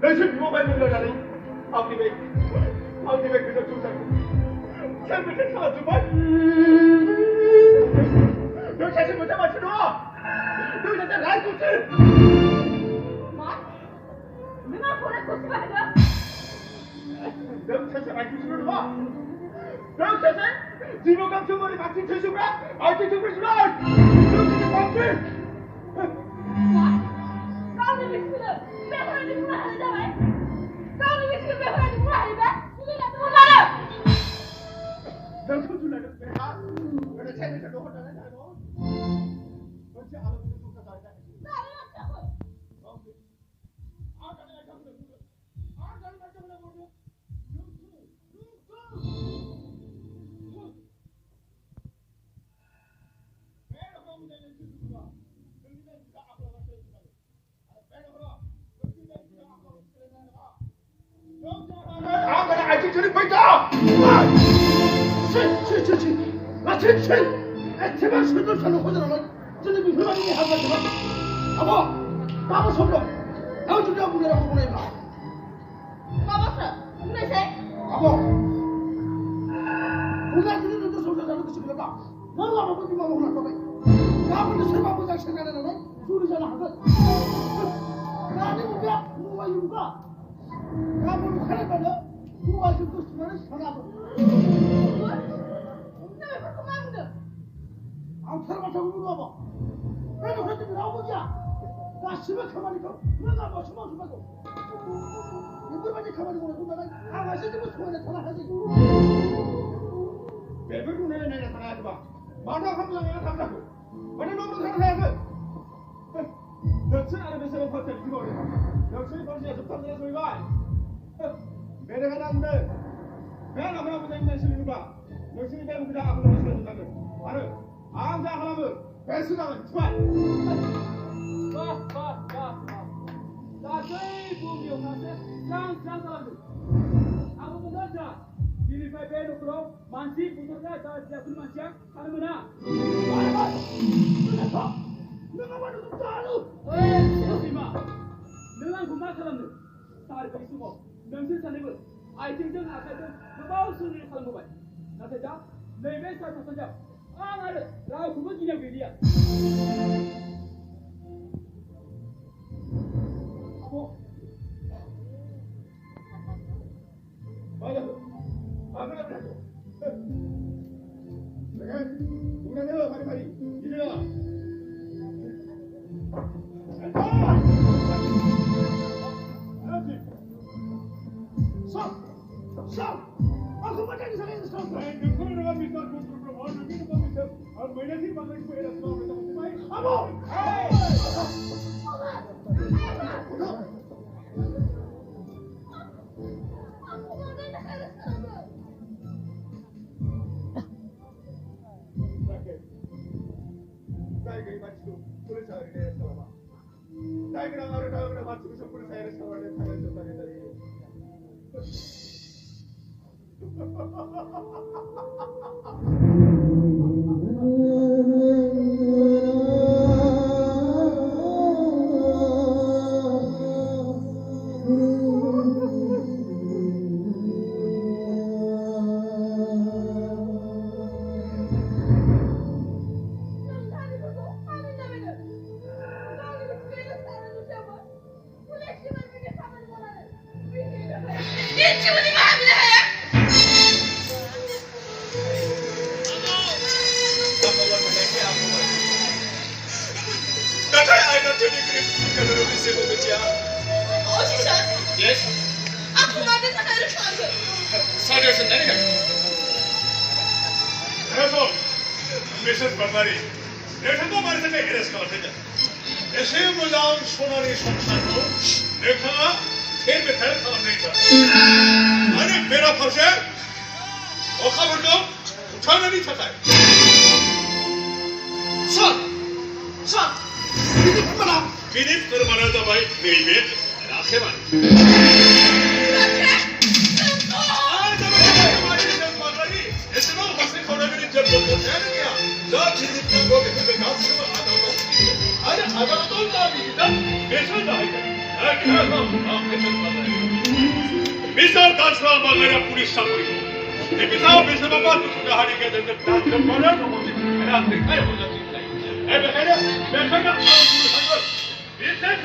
내 지금 이거만 들려가니 앞뒤에 그저 조사고 잘못된 사람 정말 너 자신 못해 맞추러 너 자신 날 쫓을 누가 보내 쫓지 말자 너 자신 날 쫓으러 너 자신 지금 감정머리 막힌 최수가 알지 좀 그러지 마 너 자신 방금 Con đi việc xưa, mẹ hồi đi mua hàng ra vậy. Con đi việc xưa, mẹ hồi đi mua hàng vậy. Ngươi làm sao vậy? 너 손줄 내려 내가 너네 세대를 놓고 나가야 돼 너. 너지 알아보는 조사 다 했다. 나를 어쩌고? 아직 저리 보이다! 제발 손을 살로 호전하면 저는 그 회관님이 한 가지만 아버! 나무 손으로 나무 준비하고 보내라고 보내라 Baba, ngươi sẽ. 아버! 고가 주는 데 손을 잡는 것이 그런다 너가 아버지 마음을 혼날 거다 나무는 세마보장 생각하는 소리잖아 하건 나는 우리가 누가 이루가 나무는 하늘 말려 누가 듣고 싶으면 전하고 Ngươi phải không ăn được. 사람을 저거 물어봐. 내가 그랬더니 나오기야. 나 집에 가만히 있고 내가 뭐 수마수마고. 이들만이 가만히 보내고 내가 아가씨도 뭐 소원에 전화하지. 매번 내가 전화하지 마. 마다하면 내가 산다고. 어느 놈으로 살아야지. 너ችን 알아보세요 버텨 이거 어려. 역시 벌써 접탐내서 소리가. 매래가 나는데 매나 하나 보자 있는 실루가. 역시 매우 그냥 아무도 못 쓰는다고. 바로 암자 하나는 배수당은 좋아. 자, 저희 부부요 가서 장 사람들 아무도 나자 비리파이 배놓고 만시 부서가 다 잡은 만시야 하는구나. 내가 말을 듣지 않아. 왜 마 너랑 그만 사람들 다리 거 있고 명실 사내고 아이팅정 아까도 그바우 순위를 사는 거 봐. 나세자 내 회사 사서자 아 나를 라고 그거 기념 일이야. 아버. 맞아. 아무나 그래도. 내가 동네로 파리 이리와. 알았지? 서! 아, 그만 자기 사랑해 서! 아이, 그 코로나가 비싼 곳으로 와서 여기는 뭐 밑에 아, 뭐냐지 막고 있고 이래서 그러고 아버! 나에게 마치고 불을 사이에 살아봐. 나에게랑 나를 다음에 마치고서 불을 사이에 살아내 살아줬다는 자리. 그래서 미세스 박사리 내가 말했을 때 이랬을 것 같은데 에세무장 소나리 송산도 내가 테르베타를 타만내니까 아니 베라파세 어카불도 부탄하니 타사이 선 비립 그르마나 다바이 네이베 라케만 자, 지금 거기 그 가수가 아다가 아니 아다가 또 나비다. 매설다 이거. 아, 그래서 아, 매설다. 미사일 단수와 막내라 뿌리 싸버리고 내 미사일 미사일 맞고 수가 하니까 내 단점 말을 넘어지 해라 내 가야 보자 진짜 에베 해라 내 가야 아우를 한걸 미사일